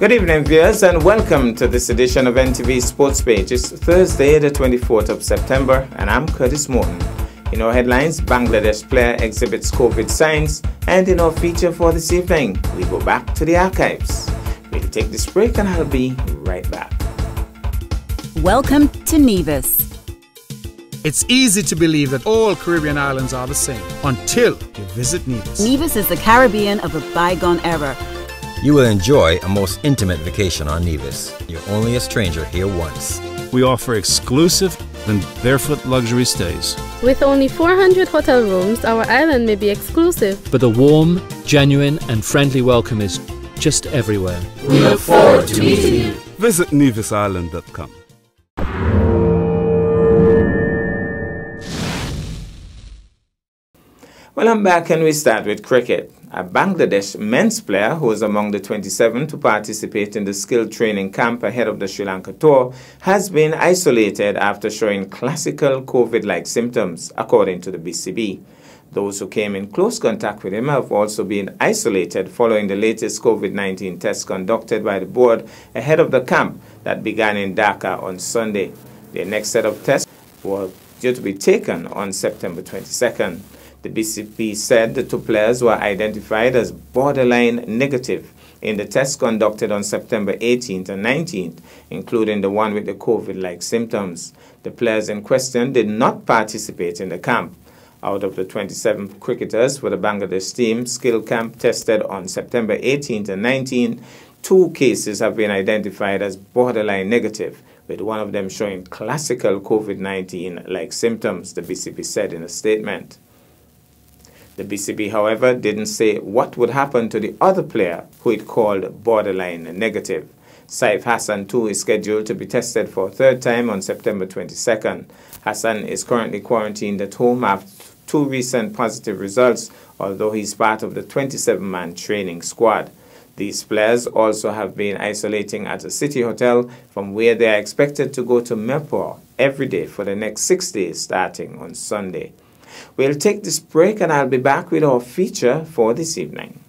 Good evening, viewers, and welcome to this edition of NTV Sports Page. It's Thursday, the 24th of September, and I'm Curtis Morton. In our headlines, Bangladesh player exhibits COVID signs, and in our feature for this evening, we go back to the archives. We'll take this break, and I'll be right back. Welcome to Nevis. It's easy to believe that all Caribbean islands are the same until you visit Nevis. Nevis is the Caribbean of a bygone era. You will enjoy a most intimate vacation on Nevis. You're only a stranger here once. We offer exclusive and barefoot luxury stays. With only 400 hotel rooms, our island may be exclusive. But the warm, genuine and friendly welcome is just everywhere. We look forward to meeting you. Visit nevisisland.com. Well, I'm back and we start with cricket. A Bangladesh men's player who was among the 27 to participate in the skill training camp ahead of the Sri Lanka tour has been isolated after showing classical COVID-like symptoms, according to the BCB. Those who came in close contact with him have also been isolated following the latest COVID-19 test conducted by the board ahead of the camp that began in Dhaka on Sunday. Their next set of tests were due to be taken on September 22nd. The BCB said the two players were identified as borderline negative in the test conducted on September 18th and 19th, including the one with the COVID-like symptoms. The players in question did not participate in the camp. Out of the 27 cricketers for the Bangladesh team skill camp tested on September 18th and 19th, 2 cases have been identified as borderline negative, with one of them showing classical COVID-19-like symptoms, the BCB said in a statement. The BCB, however, didn't say what would happen to the other player who it called borderline negative. Saif Hassan, too, is scheduled to be tested for a third time on September 22nd. Hassan is currently quarantined at home after 2 recent positive results, although he's part of the 27-man training squad. These players also have been isolating at a city hotel from where they are expected to go to Mirpur every day for the next 6 days starting on Sunday. We'll take this break and I'll be back with our feature for this evening.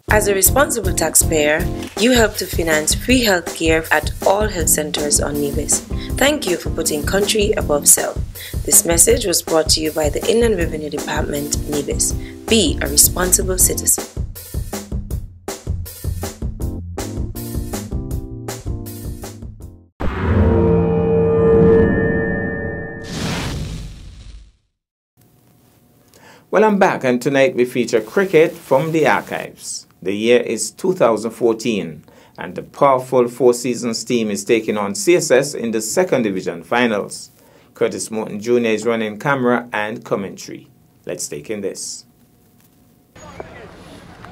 As a responsible taxpayer, you help to finance free health care at all health centers on Nevis. Thank you for putting country above self. This message was brought to you by the Inland Revenue Department, Nevis. Be a responsible citizen. Well, I'm back, and tonight we feature cricket from the archives. The year is 2014, and the powerful Four Seasons team is taking on CSS in the 2nd Division finals. Curtis Morton Jr. is running camera and commentary. Let's take in this.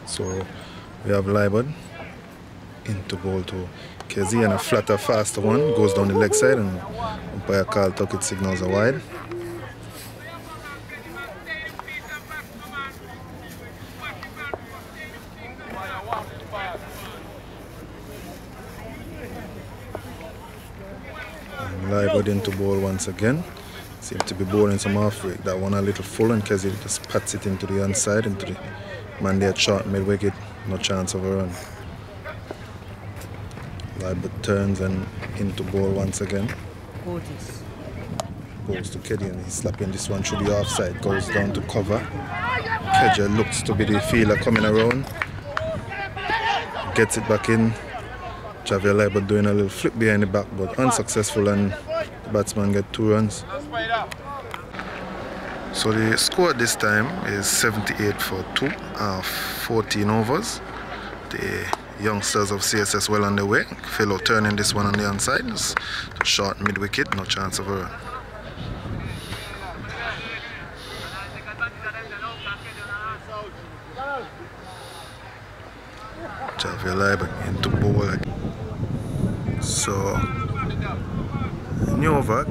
So we have Libod into ball to KZ, and a flatter, faster one goes down the leg side, and umpire Carl Tuckett signals a wide. Libod into ball once again. Seems to be bowling some half break. That one a little full, and Kezi just pats it into the inside, into the man there short mid wicket. No chance of a run. Libod turns and into ball once again. Goes to Keddy, and he's slapping this one through the offside. Goes down to cover. Kedja looks to be the fielder coming around. Gets it back in. Javier Libod doing a little flip behind the back, but unsuccessful, and the batsman get 2 runs. So the score this time is 78 for 2, 14 overs. The youngsters of CSS well on their way. Fellow turning this one on the inside. It's a short mid wicket, no chance of a run. Javier Libod into ball again. So, new over,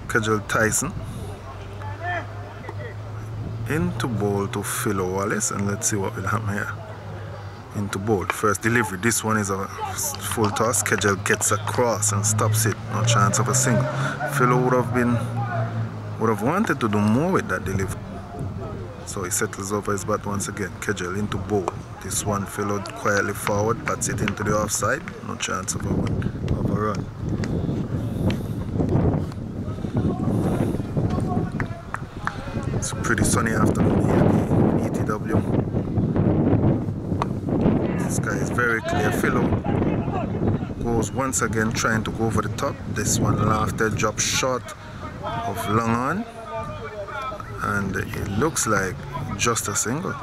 Kajal Tyson into ball to Philo Wallace, and let's see what will happen here. Into ball, first delivery. This one is a full toss. Kajal gets across and stops it. No chance of a single. Philo would have wanted to do more with that delivery. So he settles over his bat once again. Kajal into ball. This one followed quietly forward, bats it into the offside. No chance of a run. It's a pretty sunny afternoon here at the ETW. The sky is very clear. Philo goes once again trying to go over the top. This one after drop short of long on, and it looks like just a single.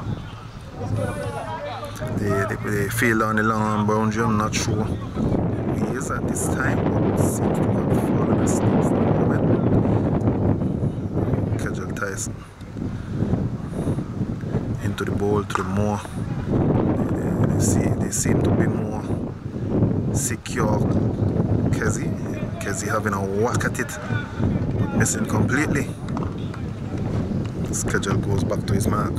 The field on the long on boundary, I'm not sure who he is at this time, but it seems to have fallen asleep for the moment. Kegel Tyson into the bowl to the more. They seem to be more secure. Kezi having a whack at it, but missing completely. Kegel goes back to his mark.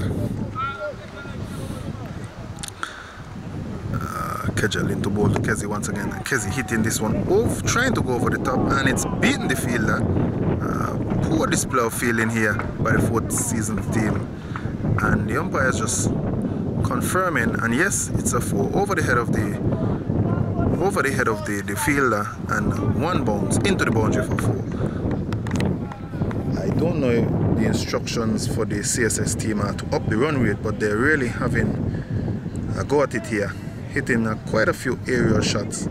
Kegel into ball to Kezi once again. Kezi hitting this one off, trying to go over the top, and it's beating the fielder. Poor display of fielding here by the fourth season team, and the umpire is just confirming, and yes, it's a 4 over the head of the fielder, and one bounce into the boundary for 4. I don't know the instructions for the CSS team are to up the run rate, but they're really having a go at it here, hitting quite a few aerial shots.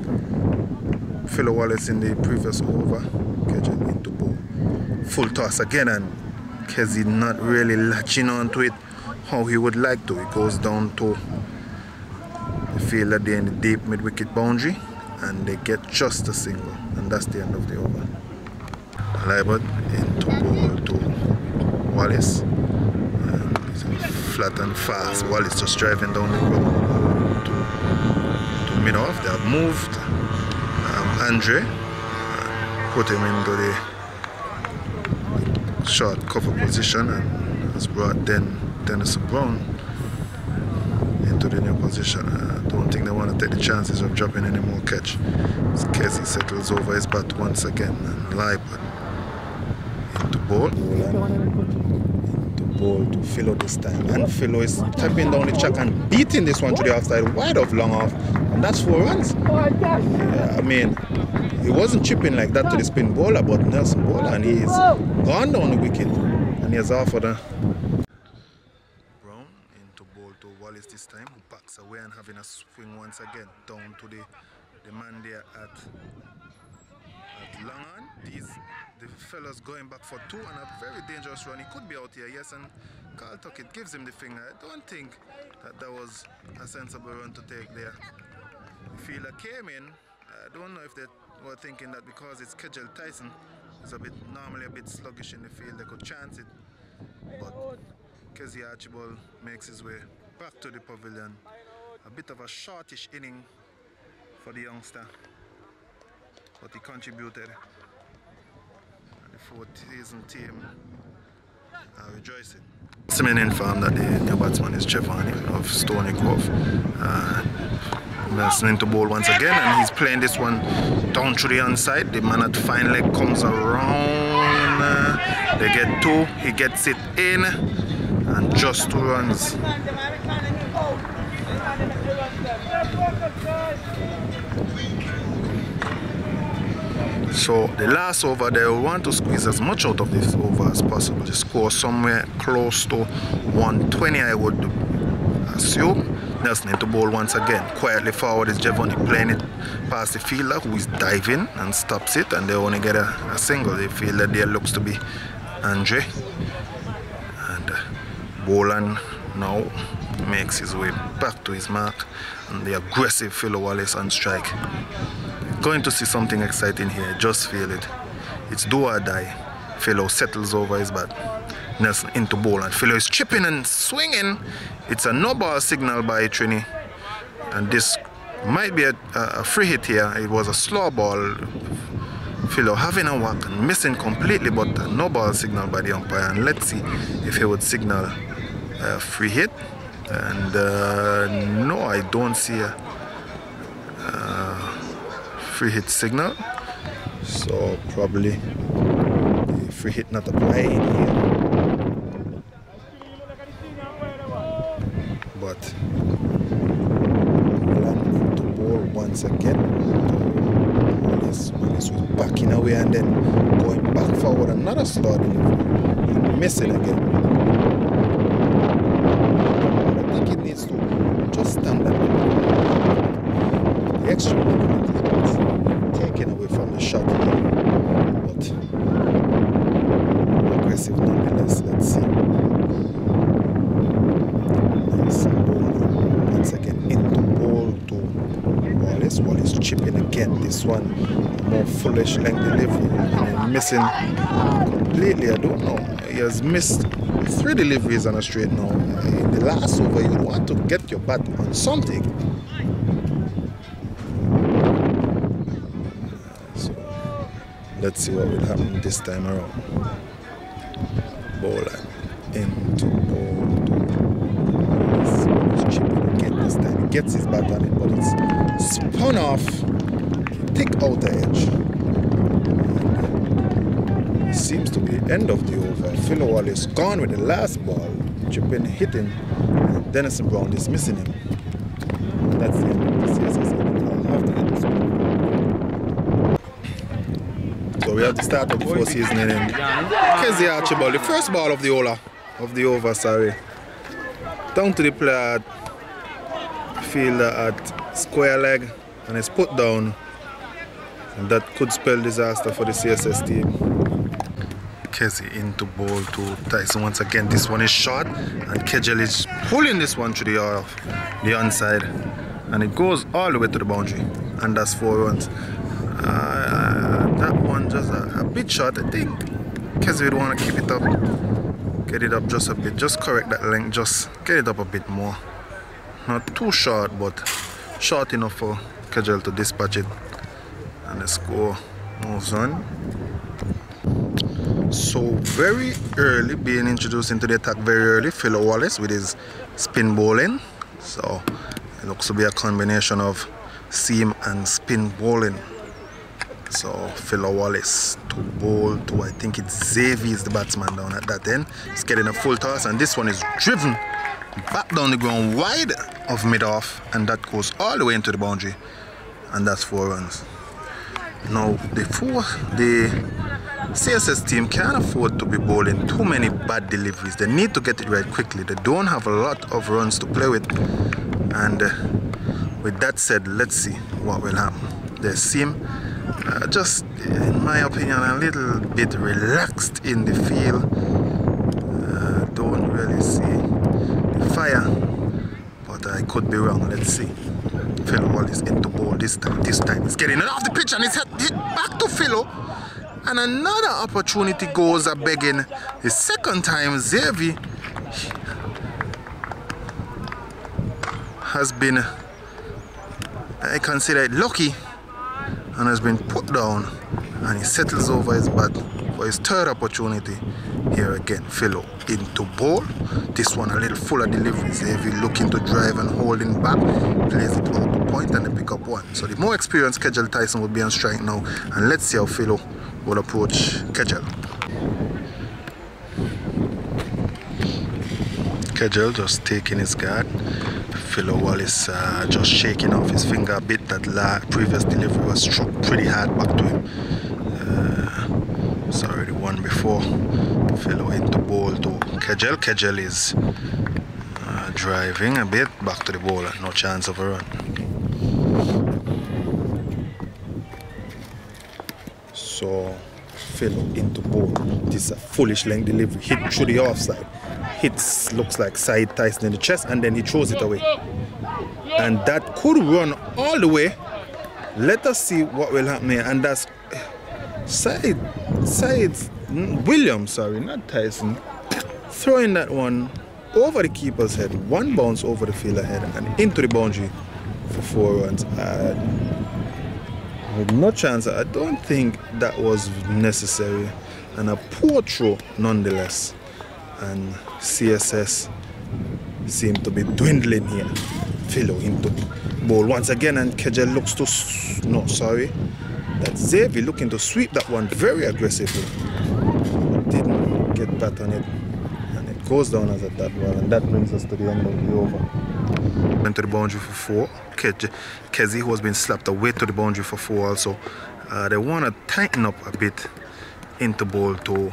Philo Wallace in the previous over, Kegel into ball. Full toss again, and Kezi not really latching onto it how he would like to. It goes down to the fielder there in the deep mid-wicket boundary, and they get just a single, and that's the end of the over. Libert into ball to Wallace, and it's flat and fast. Wallace just driving down the road to mid-off. They have moved Andre, put him into the short cover position, and has brought Dennis Brown into the new position. I don't think they want to take the chances of dropping any more catch. Kezi settles over his bat once again, and Libert into ball. Into ball to Philo this time, and Philo is tapping down the track and beating this one to the offside, wide off long off, and that's 4 runs. Yeah, I mean, he wasn't chipping like that to the spin bowler, but Nelson Bowler, and he's gone down the wicket, and he has offered a Brown into ball to Wallace this time, who backs away and having a swing once again down to the man there at long on. The fellas going back for 2, and a very dangerous run. He could be out here, yes, and Carl Tuckett gives him the finger. I don't think that was a sensible run to take there. The fielder came in. I don't know if they were thinking that because it's Kegel Tyson, he's normally a bit sluggish in the field, they could chance it. But Kezi Archibald makes his way back to the pavilion. A bit of a shortish inning for the youngster, but he contributed. And the fourth season team are rejoicing. Semen informed that the new batsman is Giovanni of Stony Grove. Nelson into ball once again, and he's playing this one down to the onside. The man at fine leg comes around. They get 2, he gets it in, and just 2 runs. So the last over, they will want to squeeze as much out of this over as possible. The score somewhere close to 120, I would assume. Nelson into ball once again. Quietly forward is Giovanni playing it past the fielder, who is diving and stops it, and they only get a single. The fielder there looks to be Andre, and Boland now makes his way back to his mark, and the aggressive Philo Wallace on strike. Going to see something exciting here, just feel it. It's do or die. Philo settles over his bat. Nelson into ball, and Philo is chipping and swinging. It's a no ball signal by Trini, and this might be a free hit here. It was a slow ball. Philo having a whack and missing completely, but a no ball signal by the umpire, and let's see if he would signal a free hit. And no, I don't see a free hit signal, so probably the free hit not applying here. But again. Wallace was backing away and then going back forward. Another slow delivery. Missing again. I think it needs to just stand up. The extra movement is taken away from the shot again. But aggressive nonetheless. Let's see. Nice ball once again into ball to Wallace. Wallace chipping again. This one more foolish length delivery. Missing completely. I don't know. He has missed 3 deliveries on a straight now. In the last over, you want to get your bat on something. So let's see what will happen this time around. Ball into ball to chipping again this time. He gets his bat on it, but it's spun off. Thick outer edge. Seems to be end of the over. Philo Wallace gone with the last ball. Chipping, hitting. And Denison Brown is missing him. That's the end of the CSS. I'll have to get this one. So we have to start up before season ending. Kezzy Archibald, the first ball of the over, sorry. Down to the player fielder at square leg, and it's put down. And that could spell disaster for the CSS team. Kezzy into ball to Tyson once again. This one is short, and Kegel is pulling this one to the onside, and it goes all the way to the boundary, and that's 4 runs. That one just a bit short. I think Kezzy would want to keep it up, get it up just a bit, just correct that length, just get it up a bit more. Not too short, but short enough for Kegel to dispatch it. And the score moves on. So very early, being introduced into the attack very early, Philo Wallace with his spin bowling. So it looks to be a combination of seam and spin bowling. So Philo Wallace to bowl to, I think it's Xavier is the batsman down at that end. He's getting a full toss, and this one is driven back down the ground wide of mid-off, and that goes all the way into the boundary, and that's 4 runs. Now the CSS team can't afford to be bowling too many bad deliveries. They need to get it right quickly. They don't have a lot of runs to play with, and with that said, let's see what will happen. They seem just, in my opinion, a little bit relaxed in the field. Don't really see the fire, but I could be wrong. Let's see. Philo Wallace into ball this time. This time it's getting it off the pitch, and it's hit back to Philo. And another opportunity goes a begging. The second time, Xavier has been, I consider it lucky, and has been put down, and he settles over his bat for his third opportunity. Here again, Philo into ball. This one a little fuller delivery. Xavier looking to drive and holding back, plays it out to point, and they pick up 1. So the more experienced Kegel Tyson will be on strike now, and let's see how Philo will approach Kegel. Kegel just taking his guard. Philo Wallace just shaking off his finger a bit. That previous delivery was struck pretty hard back to him. Sorry, the one before. Philo into ball to Kegel. Kegel is driving a bit back to the ball, and no chance of a run. So Philo into ball. This is a foolish length delivery. Hit through the offside. Hits, looks like side Tyson in the chest, and then he throws it away. And that could run all the way. Let us see what will happen here. And that's side Williams, sorry, not Tyson, throwing that one over the keeper's head. 1 bounce over the fielder head and into the boundary for 4 runs. With no chance. I don't think that was necessary, and a poor throw nonetheless. And CSS seem to be dwindling here. Philo into ball once again, and Kegel looks to that's Xavier looking to sweep that one very aggressively, but didn't get that on it, and it goes down as a dot ball, and that brings us to the end of the over. Went to the boundary for 4. Kezi, who has been slapped away to the boundary for 4 also. They want to tighten up a bit into ball to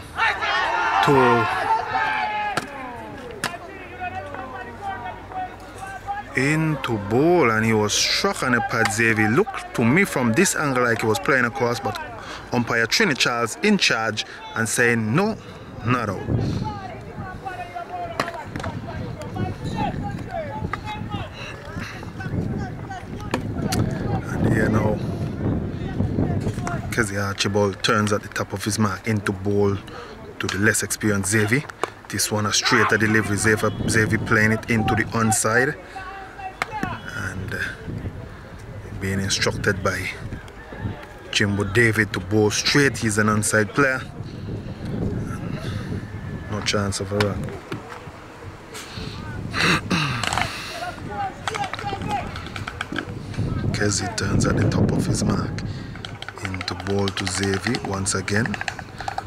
into ball, and he was struck on a pad. Xavier looked to me from this angle like he was playing across, but umpire Trini Charles in charge and saying no, not out. And here now Kezi Archibald turns at the top of his mark into ball to the less experienced Xavier. This one a straighter delivery. Xavier playing it into the onside and being instructed by Jimbo David to bowl straight. He's an onside player. No chance of a run. Kezi turns at the top of his mark into ball to Xavier once again.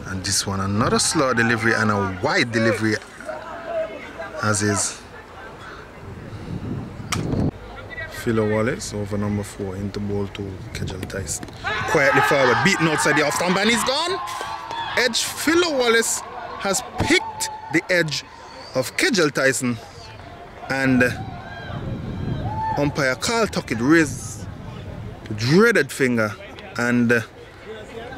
And this one another slow delivery and a wide delivery, as is Philo Wallace over number 4 into ball to Kejel Tyson. Quietly forward, beaten outside the off-stump, and he's gone. Edge Philo Wallace has picked the edge of Kejel Tyson, and umpire Carl Tuckett raised the dreaded finger, and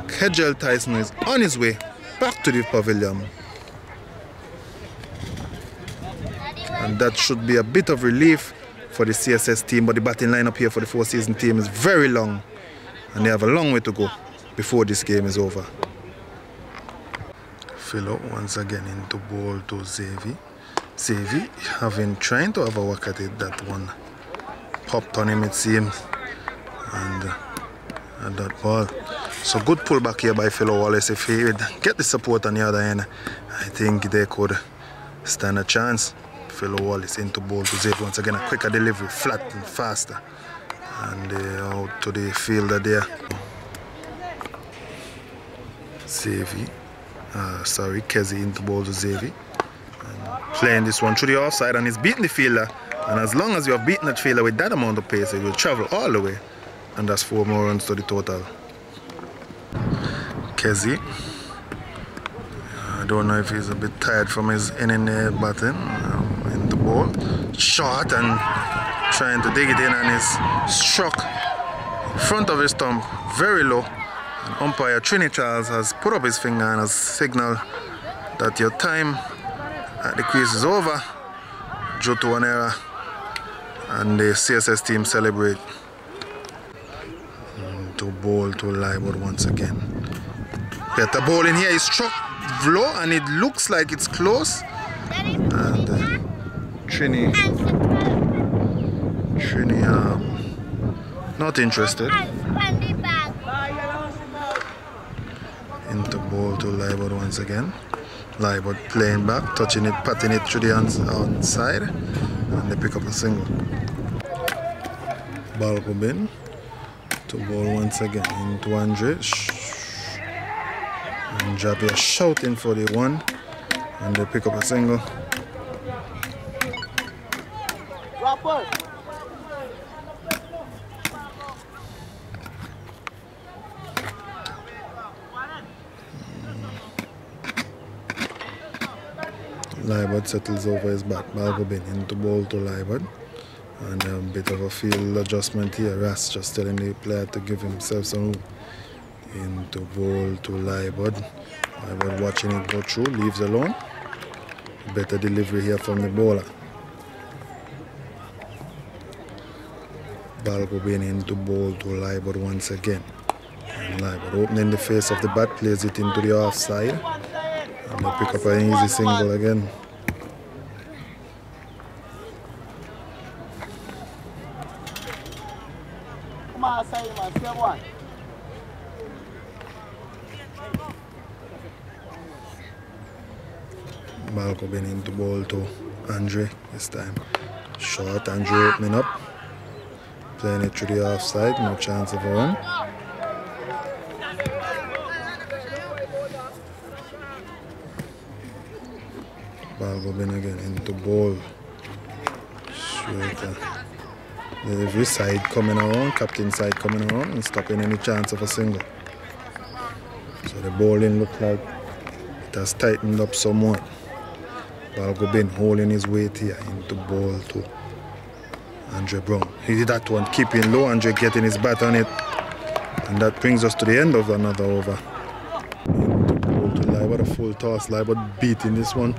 Kejel Tyson is on his way back to the pavilion. And that should be a bit of relief for the CSS team, but the batting lineup here for the Four Seasons team is very long, and they have a long way to go before this game is over. Philo once again into ball to Xavier. Xavier trying to have a whack at it. That one popped on him, it seems, and that ball. So good pullback here by Philo Wallace. If he would get the support on the other end, I think they could stand a chance. Philo Wallace into ball to Xavier. Once again, a quicker delivery, flat and faster. And out to the fielder there. Kezi into ball to Xavier. And playing this one through the offside, and he's beating the fielder. And as long as you have beaten that fielder with that amount of pace, it will travel all the way. And that's 4 more runs to the total. Kezi. I don't know if he's a bit tired from his inning batting. Into ball. Short and trying to dig it in, and he's struck in front of his stump, very low. And umpire Trini Charles has put up his finger and has signaled that your time at the crease is over due to an error, and the CSS team celebrate. To ball to Liebert once again. Better ball in here. He struck low and it looks like it's close. And Trini not interested. Into ball to Liebert once again. Liebert playing back, touching it, patting it through the onside, and they pick up a single. Ball go bin. To ball once again into Andre. And Javier shouting for the one, and they pick up a single. Liebert settles over his bat. Balgobin into ball to Liebert. And a bit of a field adjustment here. Ras just telling the player to give himself some room. Into ball to Liebert. Liebert watching it go through, leaves alone. Better delivery here from the bowler. Balgobin into ball to Liebert once again. And Liebert opening the face of the bat, plays it into the offside. And they pick up an easy single again. Balgobin into ball to Andre this time. Short, Andre opening up. Playing it through the offside, no chance of a run. Balgobin again into ball. Straight delivery, side coming around, captain side coming around and stopping any chance of a single. So the bowling look like it has tightened up somewhat. Ball go been holding his weight here into ball to Andre Brown. He did that one, keeping low, Andre getting his bat on it. And that brings us to the end of another over. Into ball to Libert, a full toss. Libert beating this one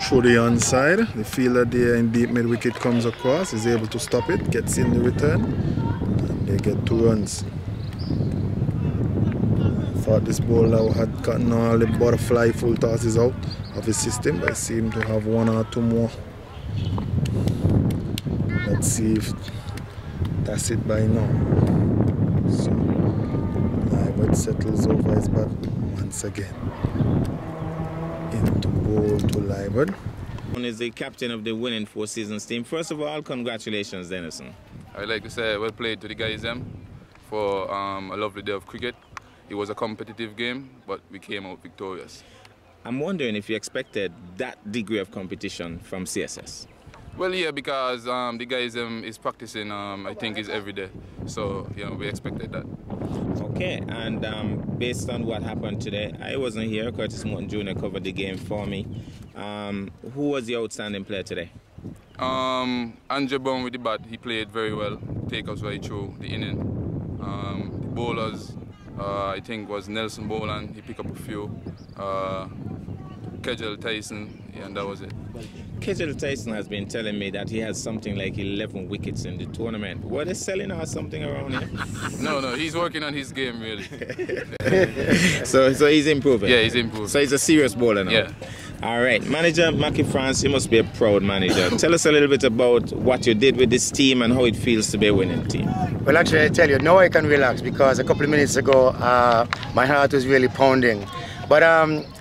through the onside. The fielder there in deep mid wicket comes across, is able to stop it, gets in the return, and they get 2 runs. I thought this bowler had gotten all the butterfly full tosses out of his system, but I seem to have 1 or 2 more. Let's see if that's it by now. So Libert settles over his bat once again. Into ball to Libert. Is the captain of the winning 4 seasons team. First of all, congratulations, Denison. I'd like to say well played to the guys for a lovely day of cricket. It was a competitive game, but we came out victorious. I'm wondering if you expected that degree of competition from CSS. Well, yeah, because the guys is practicing, I think, is every day. So, yeah, we expected that. Okay, and based on what happened today, I wasn't here. Curtis Morton Jr. covered the game for me. Who was the outstanding player today? Andre Brown with the bat. He played very well, take us right through the inning. The bowlers, I think, was Nelson Boland. He picked up a few. Kejel Tyson, yeah, and that was it. Kejel Tyson has been telling me that he has something like 11 wickets in the tournament. Were they selling or something around here? No, he's working on his game, really. So he's improving? Yeah, he's improving. So he's a serious bowler now? Yeah. All right, manager Mackie France, you must be a proud manager. Tell us a little bit about what you did with this team and how it feels to be a winning team. Well, actually, I tell you, now I can relax because a couple of minutes ago, my heart was really pounding. But,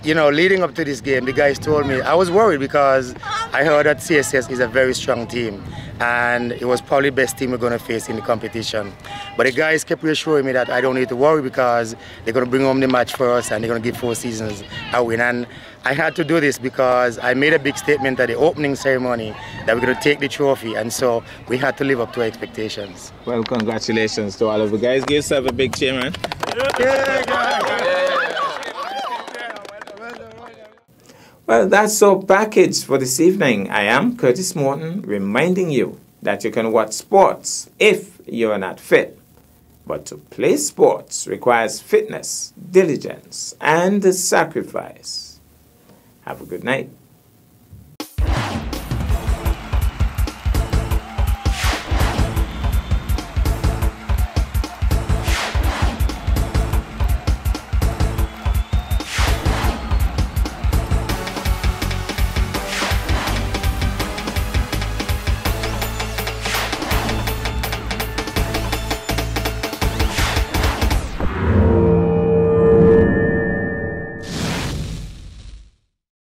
you know, leading up to this game, the guys told me, I was worried because I heard that CSS is a very strong team and it was probably the best team we're going to face in the competition. But the guys kept reassuring me that I don't need to worry because they're going to bring home the match for us and they're going to give 4 seasons a win. And I had to do this because I made a big statement at the opening ceremony that we're going to take the trophy, and so we had to live up to our expectations. Well, congratulations to all of the guys. Give yourself a big cheer, man. Well, that's our package for this evening. I am Curtis Morton, reminding you that you can watch sports if you are not fit. But to play sports requires fitness, diligence, and sacrifice. Have a good night.